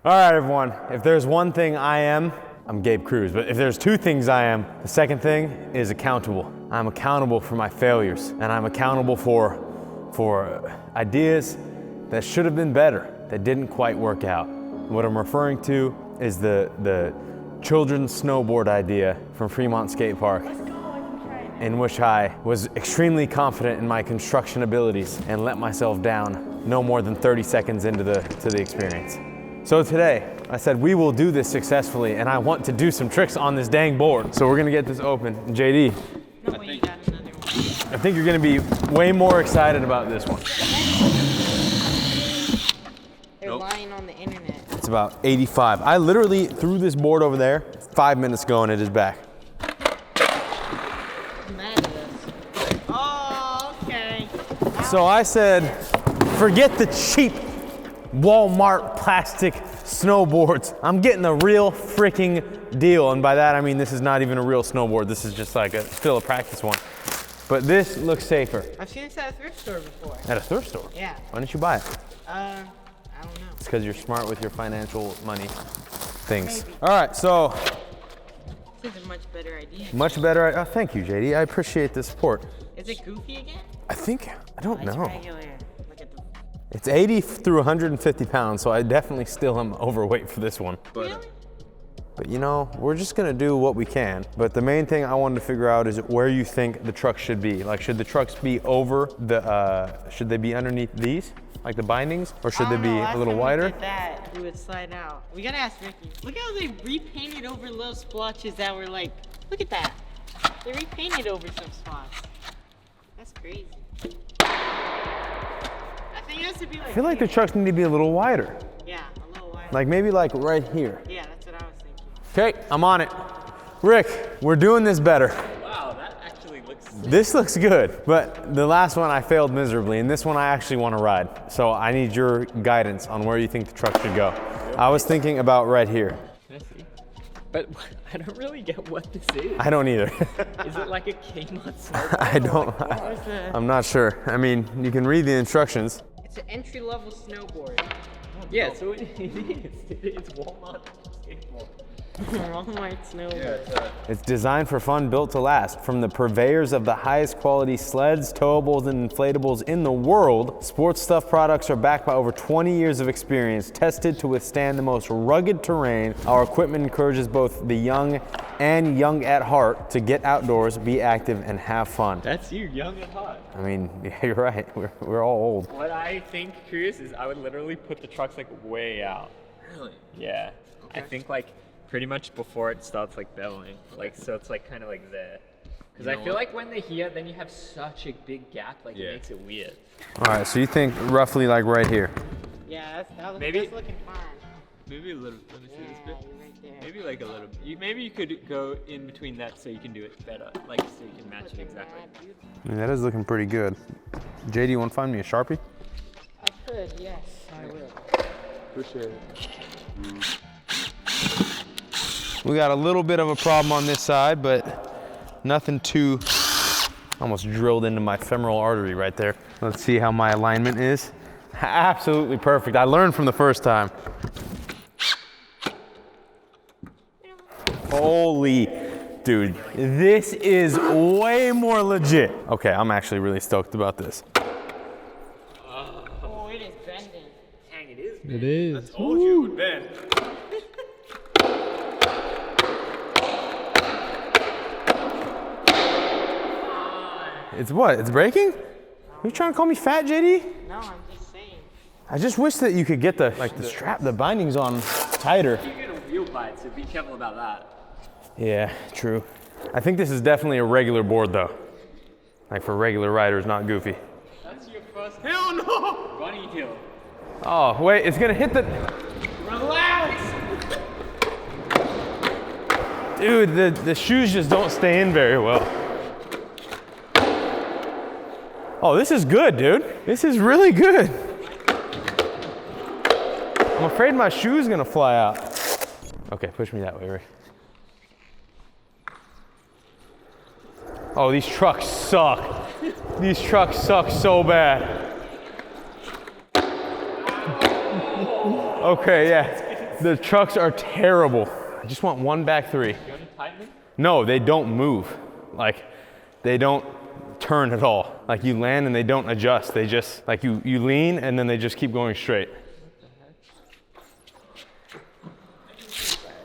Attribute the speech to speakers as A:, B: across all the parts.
A: All right, everyone, if there's one thing I'm Gabe Cruz, but if there's two things I am, the second thing is accountable. I'm accountable for my failures, and I'm accountable for ideas that should have been better, that didn't quite work out. What I'm referring to is the children's snowboard idea from Fremont Skate Park, in which I was extremely confident in my construction abilities and let myself down no more than 30 seconds into the experience. So today, I said we will do this successfully, and I want to do some tricks on this dang board. So we're gonna get this open. JD,
B: No way you got another one.
A: I think you're gonna be way more excited about this one.
B: They're lying on the internet.
A: It's about 85. I literally threw this board over there 5 minutes ago and it is back.
B: I'm mad at us. Oh, okay.
A: So I said, forget the cheap Walmart plastic snowboards. I'm getting a real freaking deal. And by that, I mean, this is not even a real snowboard. This is just like still a practice one. But this looks safer.
B: I've seen this at a thrift store before.
A: At a thrift store?
B: Yeah.
A: Why didn't you buy it?
B: I don't know.
A: It's because you're smart with your financial money things.
B: Maybe.
A: All right, so.
B: This is a much better idea.
A: Much better. Oh, thank you, JD. I appreciate the support.
B: Is it goofy again?
A: I don't know.
B: It's regular. Look at the...
A: It's 80 through 150 pounds, so I definitely still am overweight for this one.
B: Really?
A: But you know, we're just gonna do what we can. But the main thing I wanted to figure out is where you think the truck should be. Like, should the trucks be over the, should they be underneath these? Like the bindings? Or should they be a little wider?
B: We did that, it would slide out. We gotta ask Ricky. Look how they repainted over little splotches that were like, look at that. They repainted over some spots. That's crazy. I think it has to be like
A: I feel like the trucks need to be a little wider.
B: Yeah, a little wider.
A: Like maybe like right here.
B: Yeah, that's what I was thinking.
A: Okay, I'm on it. Rick, we're doing this better.
C: Wow, that actually looks sick.
A: This looks good, but the last one I failed miserably, and this one I actually want to ride. So I need your guidance on where you think the truck should go. I was thinking about right here.
C: Can I see? But I don't really get what this is.
A: I don't either.
C: Is it like a Kmart snowboard?
A: I don't, I'm not sure. I mean, you can read the instructions.
B: It's an entry-level snowboard.
C: Yeah, so it is. It's Walmart skateboard.
B: Walmart snowboard.
A: It's designed for fun, built to last. From the purveyors of the highest quality sleds, towables, and inflatables in the world, Sports Stuff products are backed by over 20 years of experience, tested to withstand the most rugged terrain. Our equipment encourages both the young and young at heart to get outdoors, be active, and have fun.
C: That's you, young at heart.
A: I mean, yeah, you're right. We're all old.
C: What I think, Chris, is I would literally put the trucks like way out.
D: Really?
C: Yeah. I think like pretty much before it starts like beveling. Like, so it's like kind of like there. Because I feel like when they're here, then you have such a big gap, like it makes it weird.
A: All right, so you think roughly like right here.
B: Yeah, that's
C: Maybe-
B: looking fine.
D: Maybe a little. Let me see this
B: Yeah,
D: bit.
B: you're right there.
D: Maybe like a little. Maybe you could go in between that so you can do it better, like so you can match it exactly.
A: I mean, that is looking pretty good. JD, you want to find me a Sharpie?
B: I could, yes, I will.
D: Appreciate it.
A: We got a little bit of a problem on this side, but nothing too, almost drilled into my femoral artery right there. Let's see how my alignment is. Absolutely perfect. I learned from the first time. Holy, dude, this is way more legit. Okay, I'm actually really stoked about this.
B: Oh, it is bending.
C: Dang, it is.
A: It is.
D: Told you it would bend.
A: It's what? It's breaking? Are you trying to call me fat, JD?
B: No, I'm just saying.
A: I just wish that you could get the strap, the bindings on tighter.
C: You get a wheel bite, so be careful about that.
A: Yeah, true. I think this is definitely a regular board though. Like for regular riders, not goofy.
C: That's your first. Hell no! Bunny hill.
A: Oh, wait, it's gonna hit the,
C: Relax!
A: dude, the shoes just don't stay in very well. Oh, this is good, dude. This is really good. I'm afraid my shoe's gonna fly out. Okay, push me that way, Rick. Oh, these trucks suck. These trucks suck so bad. Okay, yeah. The trucks are terrible. I just want one back three.
D: You want to tighten them?
A: No, they don't move. Like, they don't turn at all. Like, you land and they don't adjust. They just, like, you lean and then they just keep going straight.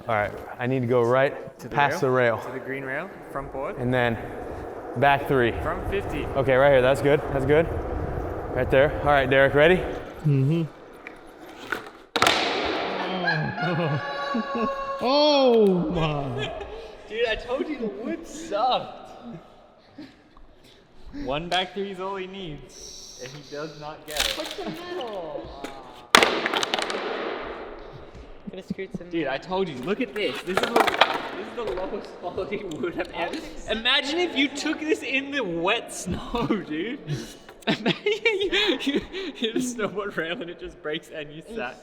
A: All right, I need to go right past the rail.
C: To the green rail, front board.
A: And then back three.
C: Front 50.
A: Okay, right here, that's good, that's good. Right there. All right, Derek, ready?
E: Mm-hmm. Oh my.
D: Dude, I told you the wood sucked. One back three is all he needs, and he does not get it.
B: What's the metal? Could have screwed some.
D: Dude, I told you. Look at this. This is the lowest quality wood I've ever. Imagine if you took this in the wet snow, dude. Imagine you hit a snowboard rail and it just breaks and you sat.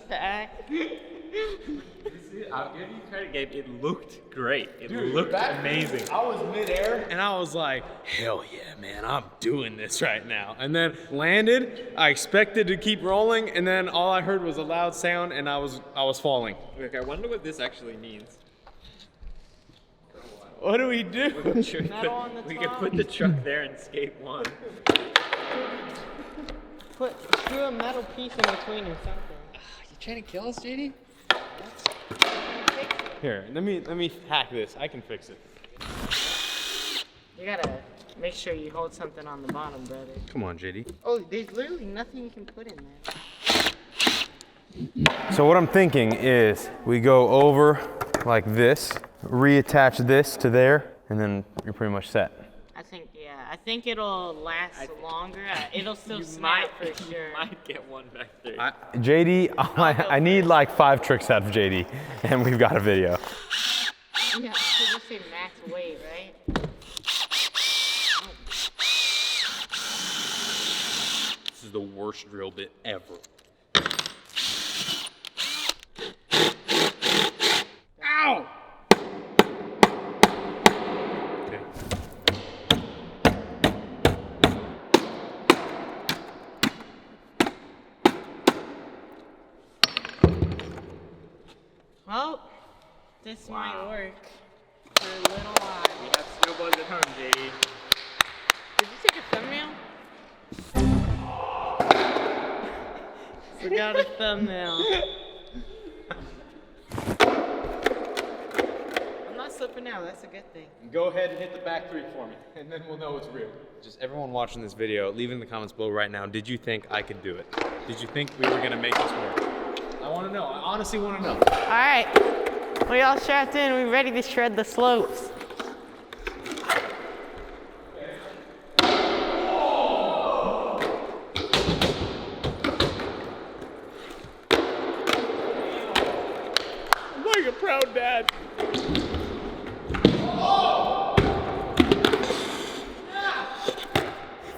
D: I'll give you credit, Gabe. It looked great. It looked amazing.
A: I was midair and I was like, hell yeah, man, I'm doing this right now. And then landed, I expected to keep rolling, and then all I heard was a loud sound and I was falling.
D: Look, I wonder what this actually means.
A: What do we do?
B: Metal on the
D: We
B: top.
D: could put the truck there and skate one.
B: Screw a metal piece in between or something.
D: You trying to kill us, JD?
A: Here, let me hack this. I can fix it.
B: You gotta make sure you hold something on the bottom, brother.
A: Come on, JD.
B: Oh, there's literally nothing you can put in there.
A: So what I'm thinking is we go over like this, reattach this to there, and then you're pretty much set.
B: I think it'll last longer. It'll still
D: You
B: snap
D: might,
B: for sure.
D: You might get one back there.
A: JD, I need like 5 tricks out of JD, and we've got a video.
B: Yeah, so just say max weight, right?
A: This is the worst drill bit ever. Ow! Okay.
B: Well, this might work for a little while.
D: We have snowboards at home, JD.
B: Did you take a thumbnail? Forgot a thumbnail. I'm not slipping out, that's a good thing.
A: Go ahead and hit the back 3 for me, and then we'll know it's real. Just everyone watching this video, leave in the comments below right now, did you think I could do it? Did you think we were gonna make this work? I wanna know, I honestly wanna know.
B: All right, we all strapped in, we ready to shred the slopes.
A: I'm like a proud dad.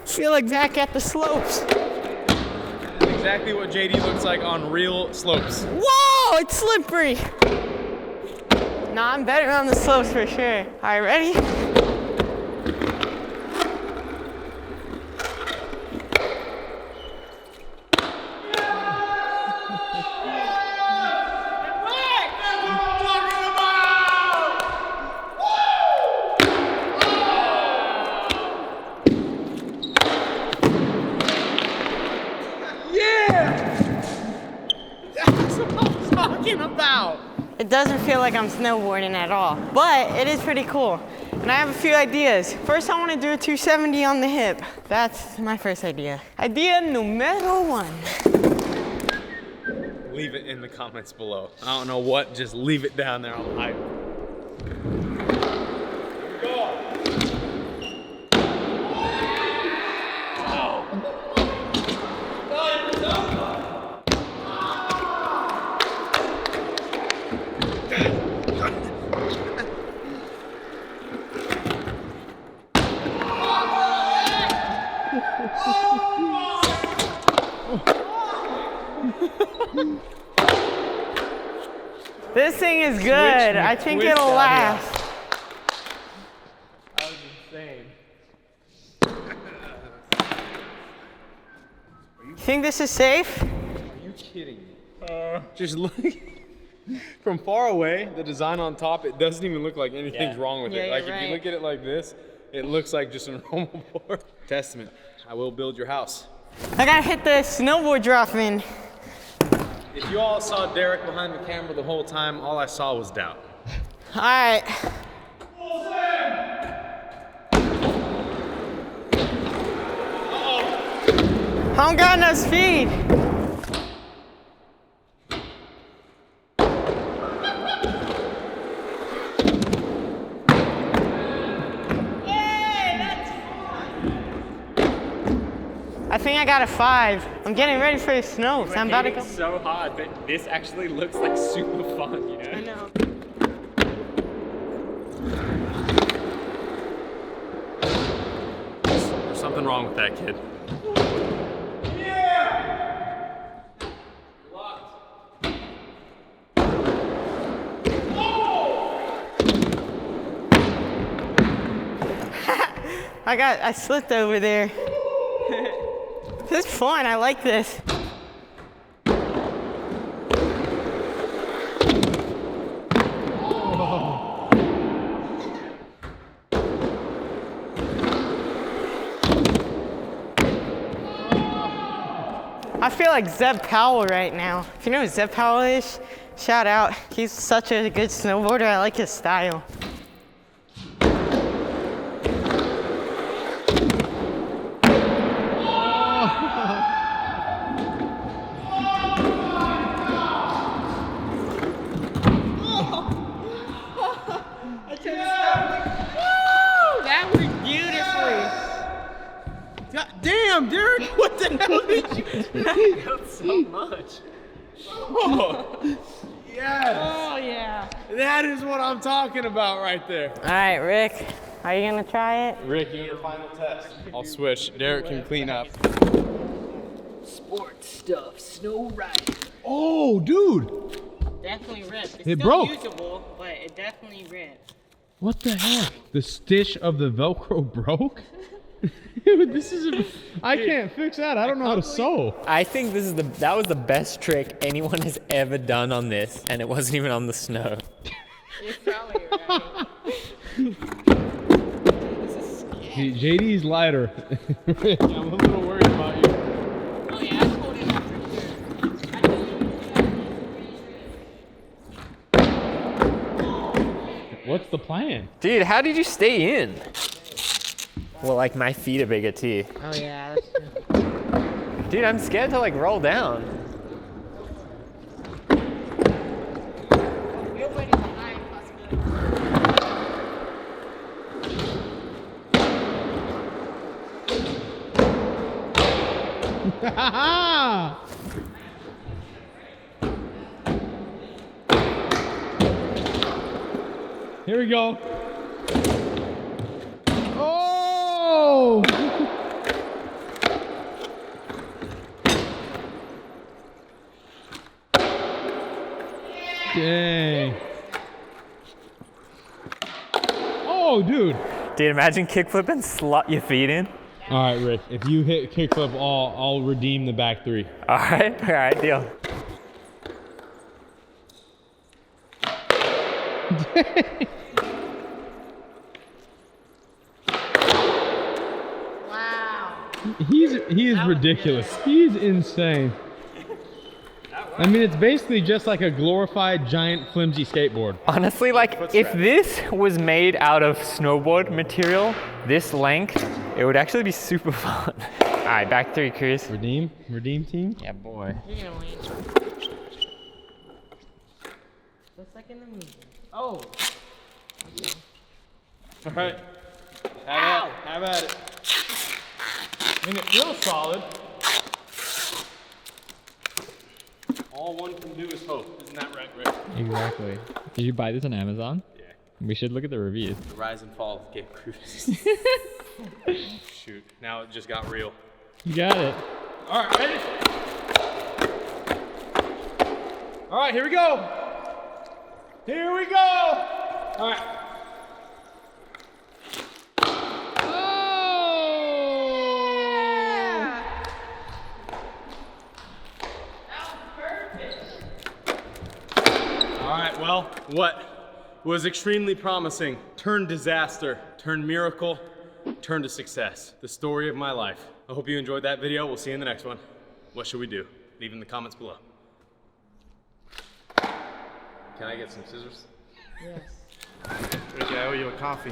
B: Feel like back at the slopes.
A: Exactly what JD looks like on real slopes.
B: Whoa, it's slippery. Nah, I'm better on the slopes for sure. All right, ready?
A: About.
B: It doesn't feel like I'm snowboarding at all, but it is pretty cool. And I have a few ideas. First, I want to do a 270 on the hip. That's my first idea. Idea numero 1.
A: Leave it in the comments below. I don't know what, just leave it down there. I'll hide.
B: This thing is good. I think
A: twist
B: it'll
A: out here.
B: last.
D: That was insane.
B: You think this is safe?
A: Are you kidding me? Just look. From far away, the design on top, it doesn't even look like anything's wrong with
B: Yeah,
A: it. Like
B: you're
A: if you
B: right.
A: look at it like this, it looks like just a normal board. Testament, I will build your house.
B: I gotta hit the snowboard drop in.
A: If you all saw Derek behind the camera the whole time, all I saw was doubt.
B: All right. I don't got enough speed. I think I got a 5. I'm getting ready for the snow. So I'm about to go.
C: It's so hard, but this actually looks like super fun, you know?
B: I know.
A: There's something wrong with that kid.
B: I slipped over there. This is fun. I like this. I feel like Zeb Powell right now. If you know who Zeb Powell is, shout out. He's such a good snowboarder. I like his style. That worked beautifully.
A: God damn, Derek, what the hell did you do?
C: Felt so much.
A: Oh, yes.
B: Oh yeah.
A: That is what I'm talking about right there.
B: All right, Rick, are you gonna try it?
A: Rick, you're the final test. I'll switch. Derek can clean up.
D: Sport stuff, snow riding.
E: Oh, dude.
B: Definitely ripped. It's
E: It
B: still
E: broke.
B: usable, but it definitely ripped.
E: What the heck? The stitch of the Velcro broke? Dude, this is I can't fix that. I don't know how to sew.
C: I think that was the best trick anyone has ever done on this, and it wasn't even on the snow.
B: You're probably right.
E: JD's lighter. Rick, I'm a little worried about you.
B: Oh yeah, I pulled it out for sure.
E: What's the plan?
C: Dude, how did you stay in? Well, like my feet are bigger too.
B: Oh yeah, that's true.
C: Dude, I'm scared to like roll down.
E: Here we go. Oh! Dang. Oh, dude.
C: Dude, imagine kickflip and slot your feet in.
E: All right, Rick. If you hit kickflip, I'll redeem the back 3.
C: All right, deal.
B: Wow.
E: He is ridiculous. He's insane. I mean, it's basically just like a glorified giant flimsy skateboard.
C: Honestly, like if this was made out of snowboard material, this length, it would actually be super fun. All right, back 3, Chris.
E: Redeem team.
C: Yeah, boy.
B: You're gonna win. Just like in the movie. Oh.
A: All right. Have at it. I mean, it feels solid. All one can do is hope. Isn't that right, Rick?
C: Exactly. Did you buy this on Amazon?
A: Yeah.
C: We should look at the reviews.
A: The rise and fall of Gabe Cruz. Shoot. Now it just got real.
C: You got it.
A: All right, ready? All right, here we go. Here we go. All right. All right, well, what was extremely promising turned disaster, turned miracle, turned to success. The story of my life. I hope you enjoyed that video. We'll see you in the next one. What should we do? Leave in the comments below. Can I get some scissors?
B: Yes.
A: Ricky, I owe you a coffee.